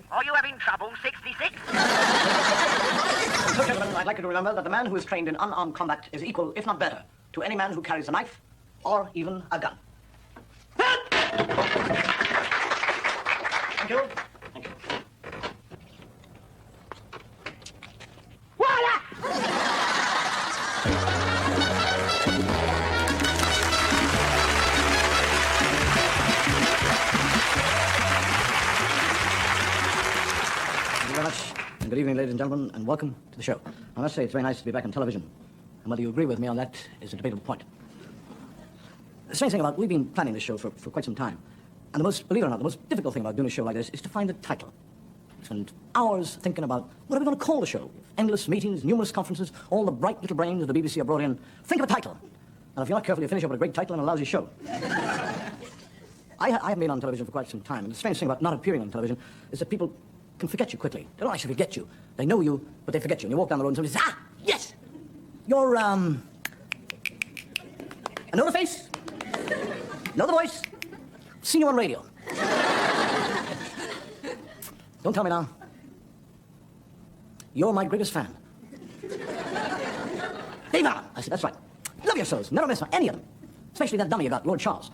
Are you having trouble, 66? So, gentlemen, I'd like you to remember that the man who is trained in unarmed combat is equal, if not better, to any man who carries a knife or even a gun. Thank you. Thank you. Voila! Thank you very much. And good evening, ladies and gentlemen, and welcome to the show. I must say it's very nice to be back on television. And whether you agree with me on that is a debatable point. The strange thing about, we've been planning this show for quite some time. And believe it or not, the most difficult thing about doing a show like this is to find the title. Spend hours thinking about, what are we going to call the show? Endless meetings, numerous conferences, all the bright little brains of the BBC are brought in. Think of a title. And if you're not careful, you finish up with a great title and a lousy show. I haven't been on television for quite some time, and the strange thing about not appearing on television is that people can forget you quickly. They don't actually forget you. They know you, but they forget you. And you walk down the road and somebody says, yes! You're, I know the face, know the voice, seen you on radio. Don't tell me now. You're my greatest fan. Dave Allen. I said, that's right. Love your shows. Never miss any of them. Especially that dummy you got, Lord Charles.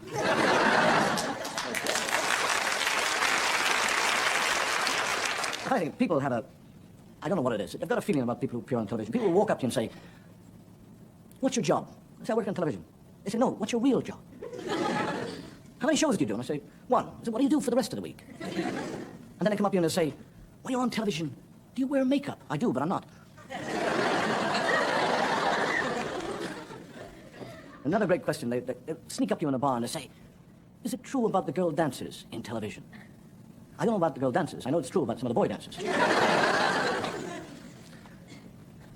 I think people have I don't know what it is. I've got a feeling about people who appear on television. People will walk up to you and say, what's your job? I say, I work on television. They say, no, what's your real job? How many shows do you do? And I say, one. I say, what do you do for the rest of the week? And then they come up to you and they say, when you're on television, do you wear makeup? I do, but I'm not. Another great question. They sneak up to you in a bar and they say, is it true about the girl dancers in television? I don't know about the girl dancers. I know it's true about some of the boy dancers.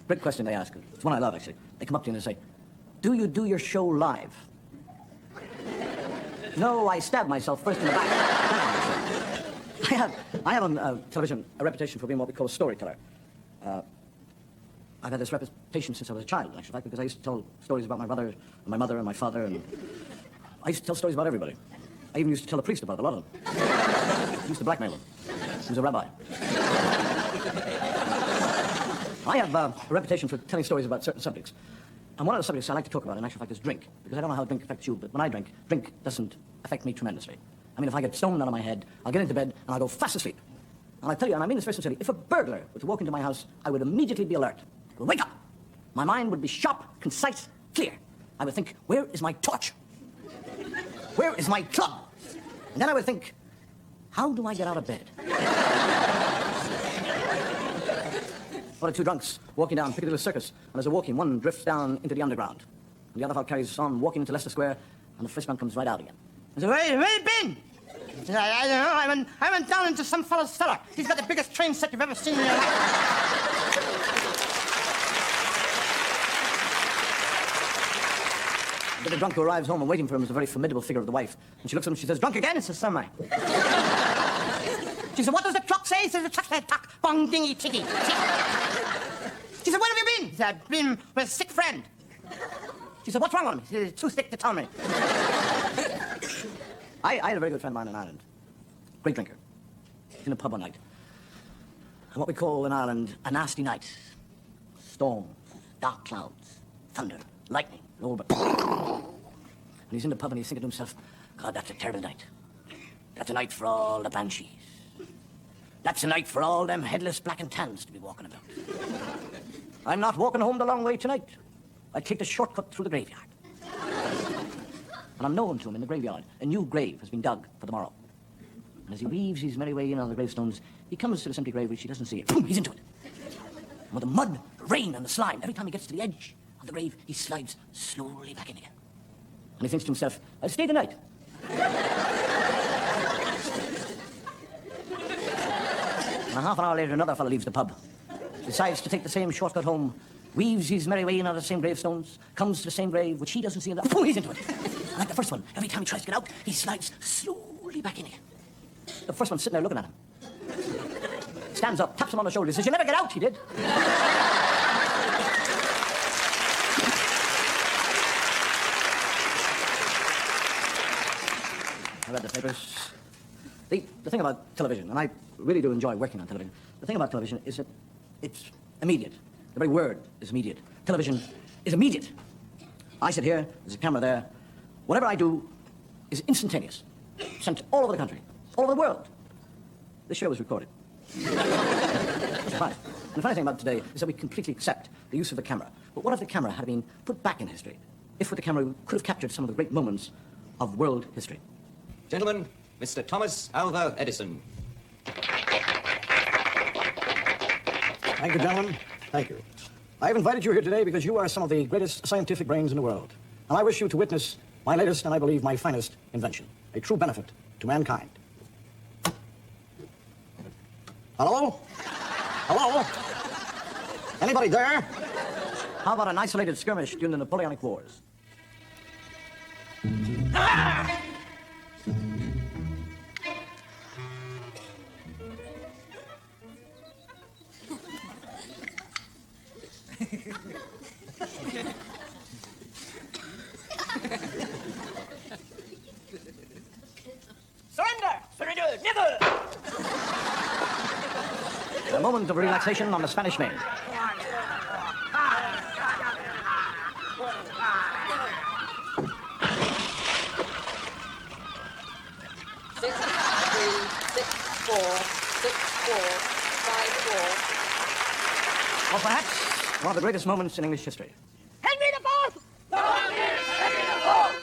Great question they ask. It's one I love, actually. They come up to you and they say, do you do your show live? No, I stab myself first in the back. I have on television a reputation for being what we call a storyteller. I've had this reputation since I was a child, actually, because I used to tell stories about my brother and my mother and my father, and I used to tell stories about everybody. I even used to tell the priest about a lot of them. I used to blackmail him. He was a rabbi. I have a reputation for telling stories about certain subjects. And one of the subjects I like to talk about, in actual fact, is drink. Because I don't know how drink affects you, but when I drink doesn't affect me tremendously. I mean, if I get stoned out of my head, I'll get into bed and I'll go fast asleep. And I tell you, and I mean this very sincerely, if a burglar were to walk into my house, I would immediately be alert. I would wake up. My mind would be sharp, concise, clear. I would think, where is my torch? Where is my club? And then I would think, how do I get out of bed? One or two drunks walking down Piccadilly Circus, and as they're walking, one drifts down into the underground, and the other fellow carries on walking into Leicester Square, and the first man comes right out again. I said, where you been? He said, I don't know, I went down into some fellow's cellar. He's got the biggest train set you've ever seen in your life. But the drunk who arrives home and waiting for him is a very formidable figure of the wife. And she looks at him and she says, drunk again? He says, so am I. She said, what does the clock say? He says, the clock said, tuck, bong, dingy, tiggy. She said, where have you been? He said, I've been with a sick friend. She said, what's wrong with him? He said, it's too sick to tell me. I had a very good friend of mine in Ireland. Great drinker. In a pub one night. And what we call in Ireland a nasty night. Storms, dark clouds, thunder, lightning, all but. And he's in the pub and he's thinking to himself, God, that's a terrible night. That's a night for all the banshees. That's a night for all them headless black and tans to be walking about. I'm not walking home the long way tonight. I take the shortcut through the graveyard. And I'm known to him in the graveyard. A new grave has been dug for the morrow. And as he weaves his merry way in on the gravestones, he comes to this empty grave which he doesn't see. Boom, he's into it. And with the mud, the rain, and the slime, every time he gets to the edge of the grave, he slides slowly back in again. And he thinks to himself, I'll stay the night. And half an hour later, another fellow leaves the pub. Decides to take the same shortcut home, weaves his merry way in on the same gravestones, comes to the same grave, which he doesn't see, and boom, he's into it. And like the first one, every time he tries to get out, he slides slowly back in again. The first one's sitting there looking at him. Stands up, taps him on the shoulder, says, you never get out, he did. I read the papers. The thing about television, and I really do enjoy working on television, the thing about television is that it's immediate. The very word is immediate. Television is immediate. I sit here, there's a camera there. Whatever I do is instantaneous. Sent all over the country, all over the world. This show was recorded. It's right. And the funny thing about today is that we completely accept the use of the camera. But what if the camera had been put back in history? If with the camera we could have captured some of the great moments of world history. Gentlemen, Mr. Thomas Alva Edison. Thank you, gentlemen. Thank you. I have invited you here today because you are some of the greatest scientific brains in the world. And I wish you to witness my latest and I believe my finest invention, a true benefit to mankind. Hello? Hello? Anybody there? How about an isolated skirmish during the Napoleonic Wars? Ah! Surrender! Surrender! Never! A moment of relaxation on the Spanish Main. Or perhaps one of the greatest moments in English history. Henry the Fourth! Henry the Fourth!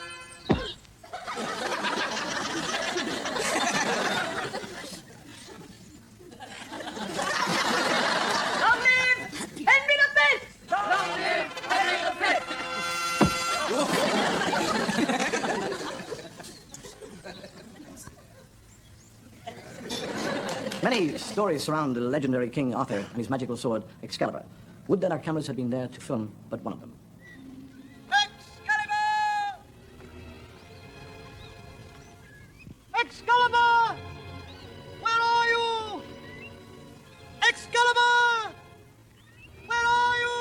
Long live Henry the Fifth! Long live Henry the Fifth! Many stories surround the legendary King Arthur and his magical sword, Excalibur. Would that our cameras had been there to film but one of them. Excalibur! Excalibur! Where are you? Excalibur! Where are you?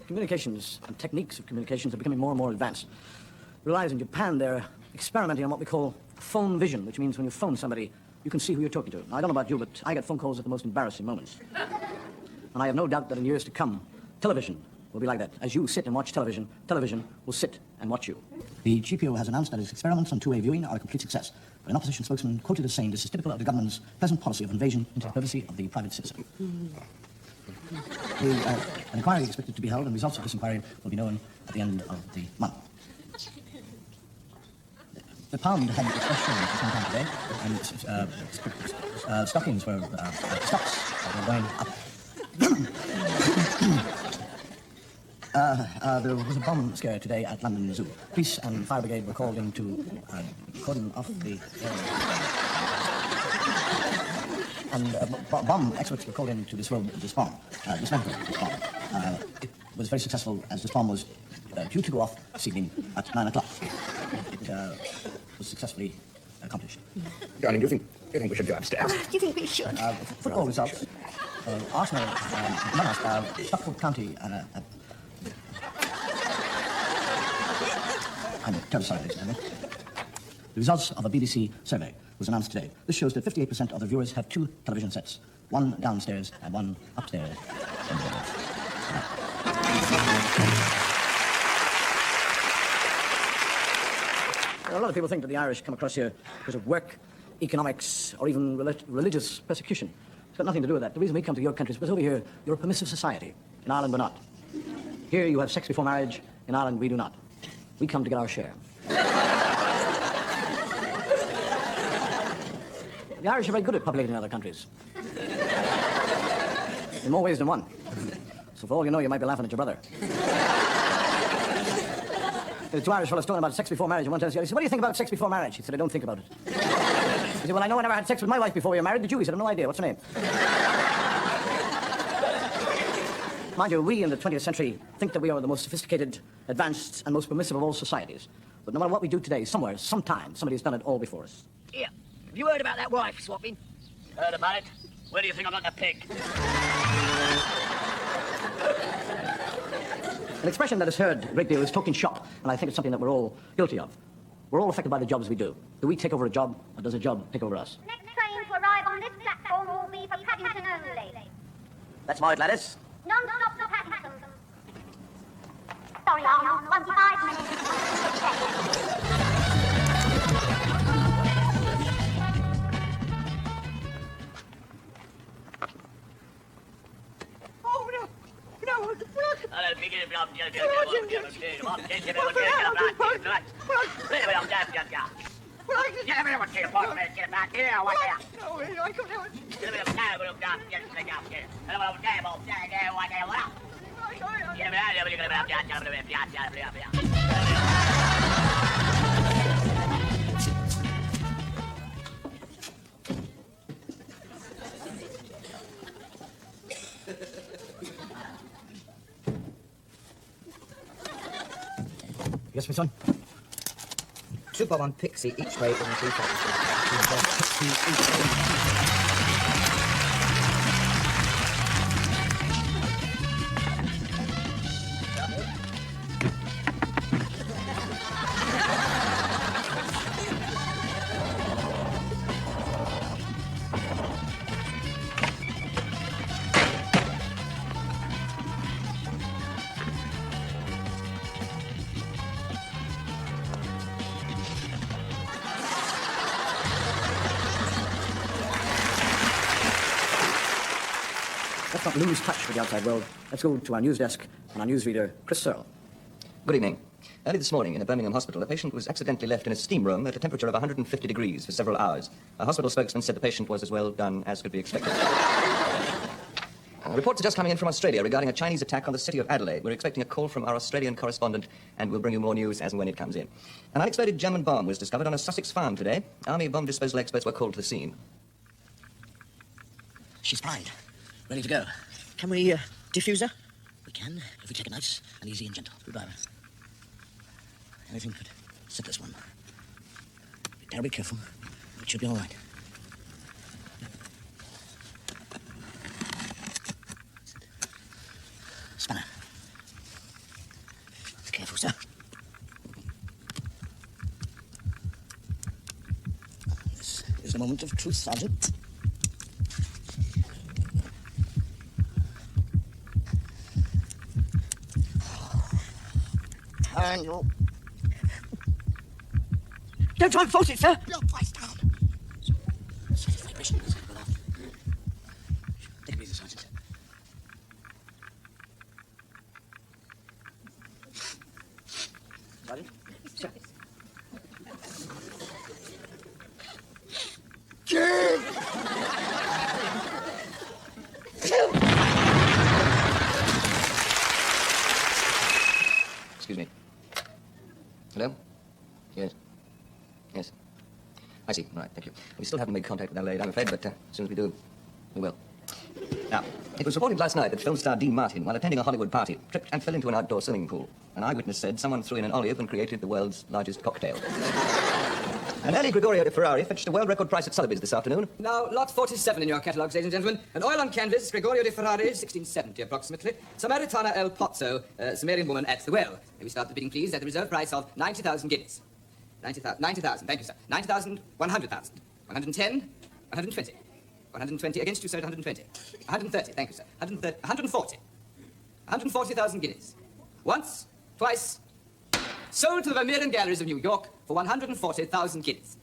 Communications and techniques of communications are becoming more and more advanced. Realize in Japan they're experimenting on what we call phone vision, which means when you phone somebody, you can see who you're talking to. Now, I don't know about you, but I get phone calls at the most embarrassing moments. And I have no doubt that in years to come, television will be like that. As you sit and watch television, television will sit and watch you. The GPO has announced that its experiments on two-way viewing are a complete success. But an opposition spokesman quoted as saying this is typical of the government's present policy of invasion into the privacy of the private citizen. An inquiry is expected to be held, and results of this inquiry will be known at the end of the month. The pound had its best showing for some time today, and stockings were, stocks were going up. There was a bomb scare today at London Zoo. Police and fire brigade were called in to cordon off the and bomb experts were called in to dismantle this bomb. It was very successful as this bomb was due to go off this evening at 9 o'clock. It was successfully accomplished. Darling, do you think we should go upstairs? Do you think we should? Football results. Arsenal, Stockport County, I'm terribly sorry, ladies and gentlemen. The results of a BBC survey was announced today. This shows that 58% of the viewers have two television sets, one downstairs and one upstairs. A lot of people think that the Irish come across here because of work, economics, or even religious persecution. It's got nothing to do with that. The reason we come to your country is because over here, you're a permissive society. In Ireland, we're not. Here, you have sex before marriage. In Ireland, we do not. We come to get our share. The Irish are very good at populating other countries. In more ways than one. So for all you know, you might be laughing at your brother. The two Irish fellows talking about sex before marriage, and one tells the other, he said, what do you think about sex before marriage? He said, I don't think about it. He said, well, I know I never had sex with my wife before we were married. Did you? He said, I have no idea. What's her name? Mind you, we in the 20th century think that we are the most sophisticated, advanced, and most permissive of all societies. But no matter what we do today, somewhere, sometime, somebody's done it all before us. Here, have you heard about that wife swapping? Heard about it? Where do you think I got the pig? An expression that is heard a great deal is talking shop, and I think it's something that we're all guilty of. We're all affected by the jobs we do. Do we take over a job, or does a job take over us? Next train to arrive on this platform will be for Paddington only. That's my Gladys. Non-stop to Paddington. Sorry, Arnold. 25 minutes. Oh, no. No, Yes, my son. 2 bob on Pixie each way in 3 Let's not lose touch with the outside world. Let's go to our news desk and our newsreader, Chris Searle. Good evening. Early this morning in a Birmingham hospital, a patient was accidentally left in a steam room at a temperature of 150 degrees for several hours. A hospital spokesman said the patient was as well done as could be expected. Reports are just coming in from Australia regarding a Chinese attack on the city of Adelaide. We're expecting a call from our Australian correspondent, and we'll bring you more news as and when it comes in. An unexploded German bomb was discovered on a Sussex farm today. Army bomb disposal experts were called to the scene. She's primed, ready to go. Can we defuse her? We can, if we take it nice and easy and gentle. Screwdriver. Anything could set this one. Be terribly careful. It should be all right. Spanner. Careful, sir. This is the moment of truth, Sergeant. Turn your... Don't try and force it, sir. Blow twice down. Slight vibration. Take it easy, Sergeant. Sergeant? Sir. Excuse me. Hello? Yes. Yes. I see. All right, thank you. We still haven't made contact with Adelaide, I'm afraid, but as soon as we do, we will. Now, it was reported last night that film star Dean Martin, while attending a Hollywood party, tripped and fell into an outdoor swimming pool. An eyewitness said someone threw in an olive and created the world's largest cocktail. An early Gregorio de Ferrari fetched a world record price at Sotheby's this afternoon. Now, lot 47 in your catalogues, ladies and gentlemen. An oil on canvas, Gregorio de Ferrari, 1670 approximately. Samaritana El Pozzo, Sumerian woman at the well. May we start the bidding, please, at the reserve price of 90,000 guineas. 90,000, thank you, sir. 90,000, 100,000. 110, 120. 120 against you, sir, at 120. 130, thank you, sir. 140. 140,000 guineas. Once, twice. Sold to the Vermeer Galleries of New York for 140,000 guineas.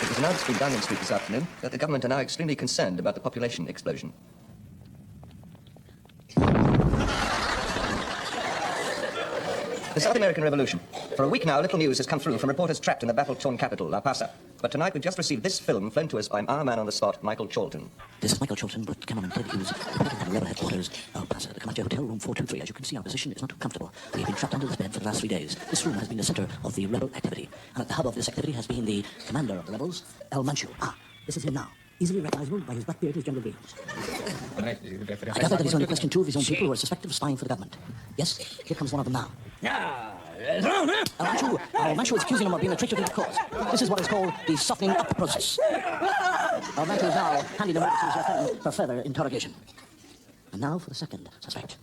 It was announced in Downing Street this afternoon that the government are now extremely concerned about the population explosion. The South American Revolution. For a week now, little news has come through from reporters trapped in the battle-torn capital, La Paz. But tonight we've just received this film flown to us by our man on the spot, Michael Chalton. This is Michael Chalton, but Cameron Ted Hughes, reporting from Rebel Headquarters, El Paso, the Comanche Hotel, room 423. As you can see, our position is not too comfortable. We have been trapped under this bed for the last 3 days. This room has been the center of the rebel activity. And at the hub of this activity has been the commander of the rebels, El Manchu. Ah, this is him now. Easily recognizable by his black beard and his jungle veils. I gather that he's only questioned 2 of his own people who are suspected of spying for the government. Yes, here comes one of them now. Ah, Manchu is accusing him of being a traitor to the cause. This is what is called the softening up process. Manchu is now handing him over to his lieutenant for further interrogation. And now for the second suspect.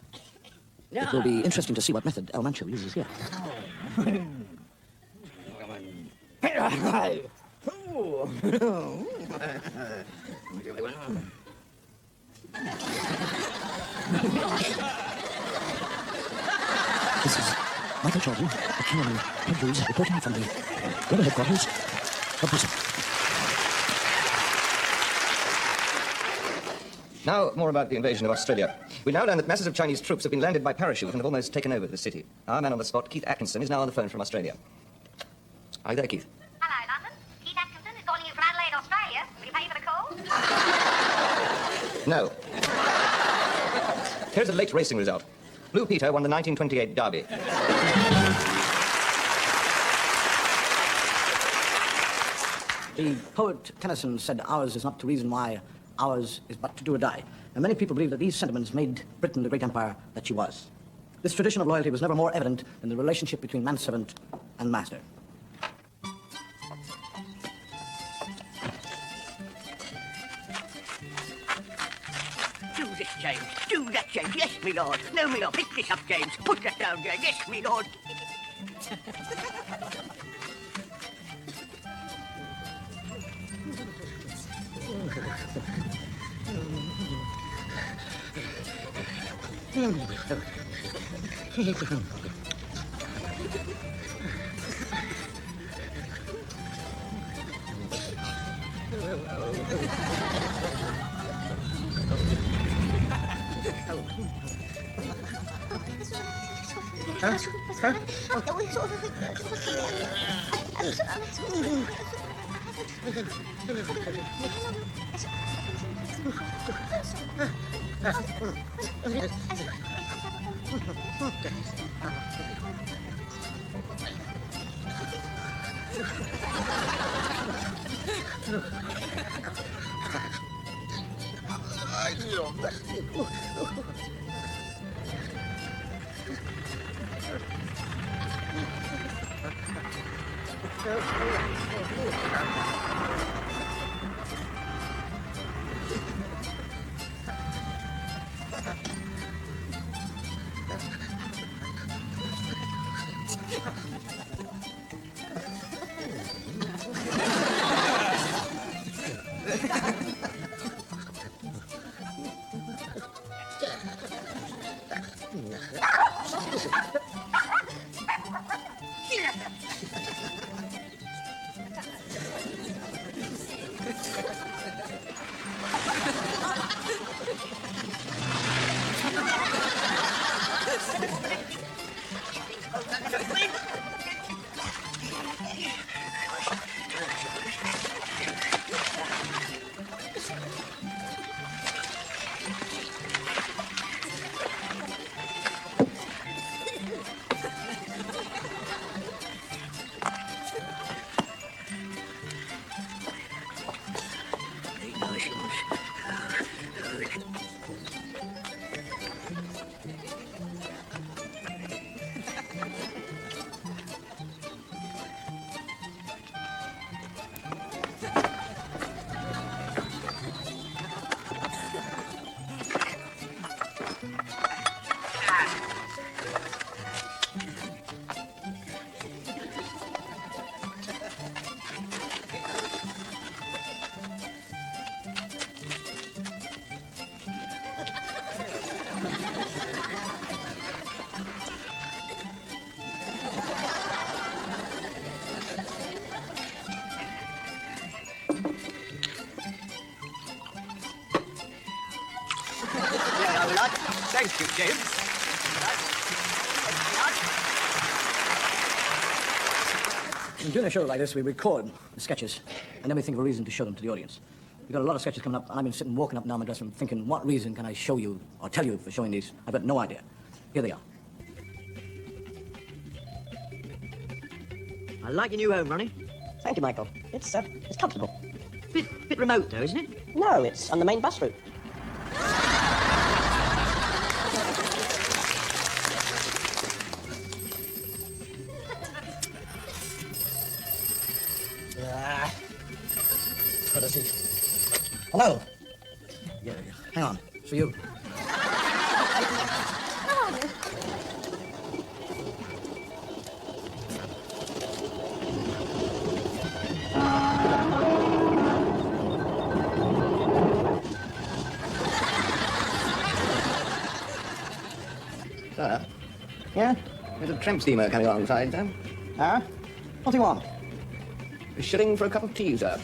It will be interesting to see what method El Manchu uses here. This is Michael Jordan, the Canon Hedgerows, reporting from the rebel headquarters of Brazil. Now, more about the invasion of Australia. We now learn that masses of Chinese troops have been landed by parachute and have almost taken over the city. Our man on the spot, Keith Atkinson, is now on the phone from Australia. Are you there, Keith? Hello, London. Keith Atkinson is calling you from Adelaide, Australia. Will you pay for the call? No. Here's a late racing result. Blue Peter won the 1928 Derby. The poet Tennyson said, "Ours is not to reason why, ours is but to do or die." And many people believe that these sentiments made Britain the great empire that she was. This tradition of loyalty was never more evident than the relationship between manservant and master. Do this, James. Do that, James. Yes, me lord. No, me lord. Pick this up, James. Put that down, James. Yes, me lord. Thank you, James. In doing a show like this, we record the sketches, and then we think of a reason to show them to the audience. We've got a lot of sketches coming up, and I've been sitting, walking up and down my dressing room, thinking, what reason can I show you, or tell you for showing these? I've got no idea. Here they are. I like your new home, Ronnie. Thank you, Michael. It's comfortable. Bit remote, though, isn't it? No, it's on the main bus route. for the seat. Hello. Yeah, hang on. It's for you. Sir? Yeah? There's a tramp steamer coming alongside, sir. Huh? What do you want? A shilling for a cup of tea, sir.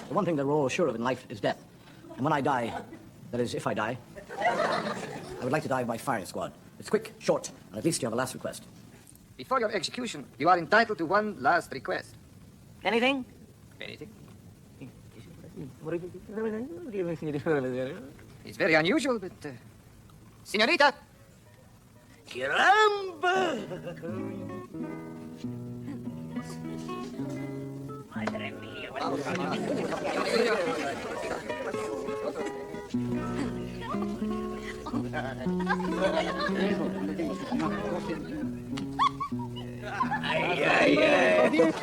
The one thing that we're all sure of in life is death. And when I die, that is, if I die, I would like to die by firing squad. It's quick, short, and at least you have a last request. Before your execution, you are entitled to one last request. Anything? Anything? It's very unusual, but... Senorita! Caramba! Madre mía. Ay, ay, ay.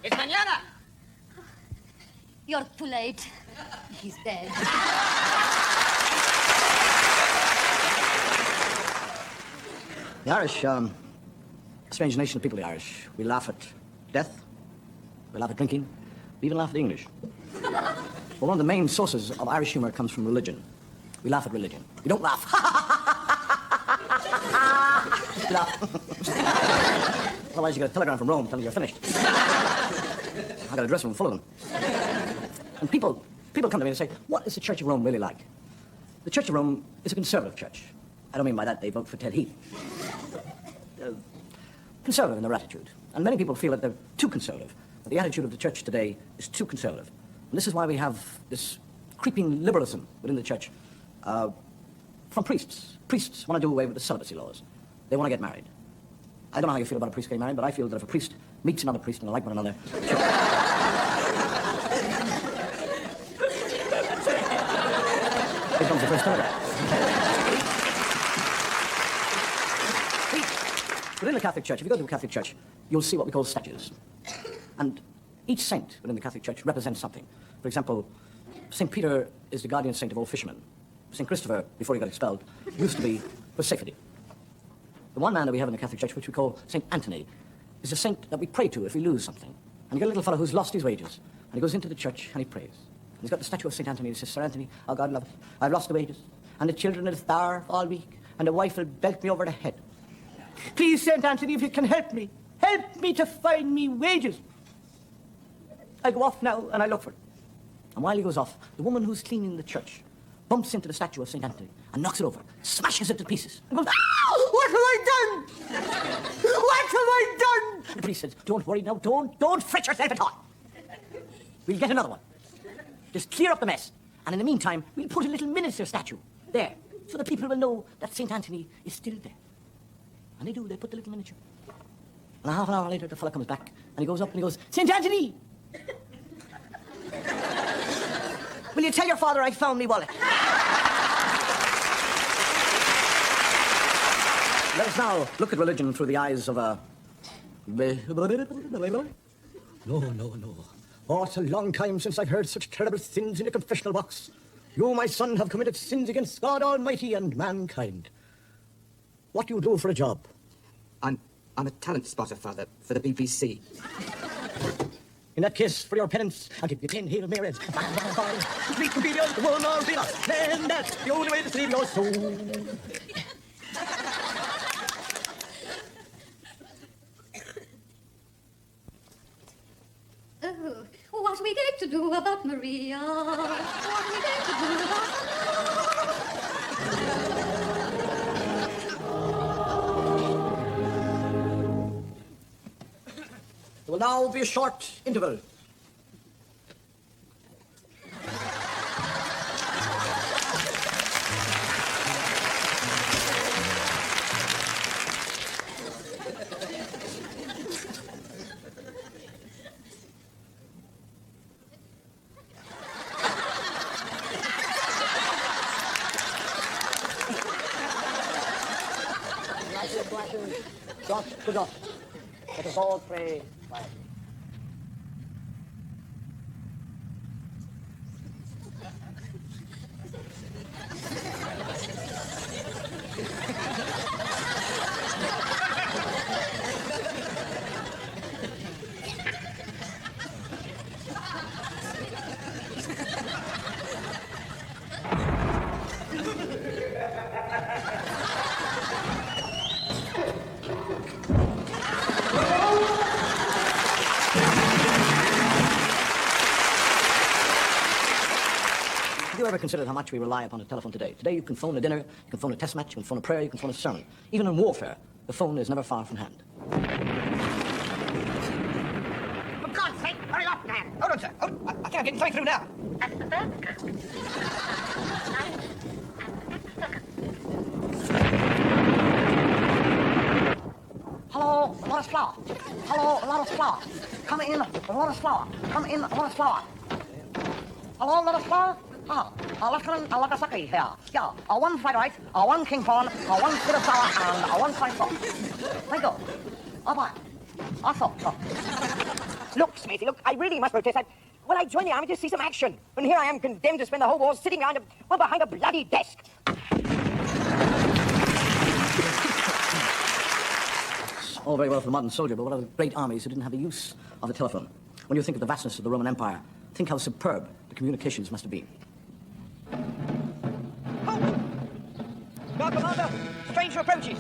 It's mañana! You're too late. He's dead. The Irish, strange nation of people, the Irish. We laugh at death, we laugh at drinking, we even laugh at the English. Well, one of the main sources of Irish humor comes from religion. We laugh at religion. We don't laugh. We laugh. Otherwise, you get a telegram from Rome telling you you're finished. I got a dressing room full of them. And people come to me and say, what is the Church of Rome really like? The Church of Rome is a conservative church. I don't mean by that they vote for Ted Heath. Conservative in their attitude. And many people feel that they're too conservative. That the attitude of the church today is too conservative. And this is why we have this creeping liberalism within the church from priests. Priests want to do away with the celibacy laws. They want to get married. I don't know how you feel about a priest getting married, but I feel that if a priest meets another priest and they like one another... Here comes the first telegram. Within the Catholic Church, if you go to a Catholic Church, you'll see what we call statues. And each saint within the Catholic Church represents something. For example, St. Peter is the guardian saint of all fishermen. St. Christopher, before he got expelled, used to be for safety. The one man that we have in the Catholic Church, which we call St. Anthony, is a saint that we pray to if we lose something. And you get a little fellow who's lost his wages, and he goes into the church and he prays. And he's got the statue of St. Anthony, and he says, Sir Anthony, oh God love us, I've lost the wages, and the children will starve all week, and the wife will belt me over the head. Please, St. Anthony, if you can help me to find me wages. I go off now, and I look for it. And while he goes off, the woman who's cleaning the church bumps into the statue of St. Anthony and knocks it over, smashes it to pieces, and goes, "Ah, what have I done? What have I done?" The priest says, don't worry now, don't fret yourself at all. We'll get another one. Just clear up the mess. And in the meantime, we'll put a little miniature statue there, so the people will know that St. Anthony is still there. And they do, they put the little miniature. And half an hour later, the fella comes back, and he goes up and he goes, St. Anthony! Will you tell your father I found me wallet? Let us now look at religion through the eyes of a No, no, no. Oh, it's a long time since I've heard such terrible sins in a confessional box. You, my son, have committed sins against God Almighty and mankind. What do you do for a job? I'm a talent spotter, Father, for the BBC. In that case, for your penance, I'll give you 10 Hail Marys. Sleep will be the one or the other. Then that's the only way to save your soul. Oh, what are we going to do about Maria? What are we going to do about There will now be a short interval. Dot to dot. Let us all pray. Have you ever considered how much we rely upon the telephone today? Today you can phone a dinner, you can phone a test match, you can phone a prayer, you can phone a sermon. Even in warfare, the phone is never far from hand. For God's sake, hurry up, man. Hold on, sir. Hold on. I think I'm getting something through now. That's the first. 9 and 50 seconds. Hello, Lotus Flower. Hello, Lotus Flower. Come in, Lotus Flower. Come in, Lotus Flower. Hello, Lotus Flower. Let's come in, like a sucky here. Yeah, one fried rice, one king prawn, one bit of sour, and one slice sauce. Thank you. Bye. Also. Look, Smithy, look, I really must protest. Well, I joined the army to see some action. And here I am condemned to spend the whole war sitting behind a bloody desk. All very well for the modern soldier, but what of the great armies who didn't have the use of the telephone? When you think of the vastness of the Roman Empire, think how superb the communications must have been. Lord Commander, stranger approaches.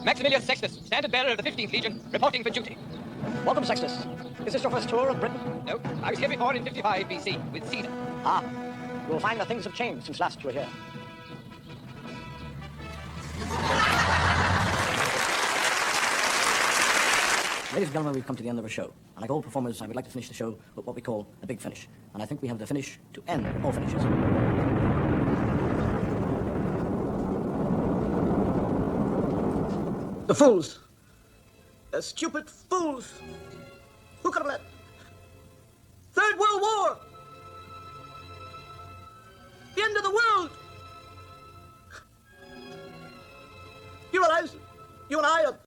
Maximilian Sextus, standard bearer of the 15th Legion, reporting for duty. Welcome, Sextus. Is this your first tour of Britain? No, I was here before in 55 BC with Caesar. Ah, you'll find that things have changed since last you were here. Ladies and gentlemen, we've come to the end of our show. And like all performers, I would like to finish the show with what we call a big finish. And I think we have the finish to end all finishes. The fools! The stupid fools! Who could have let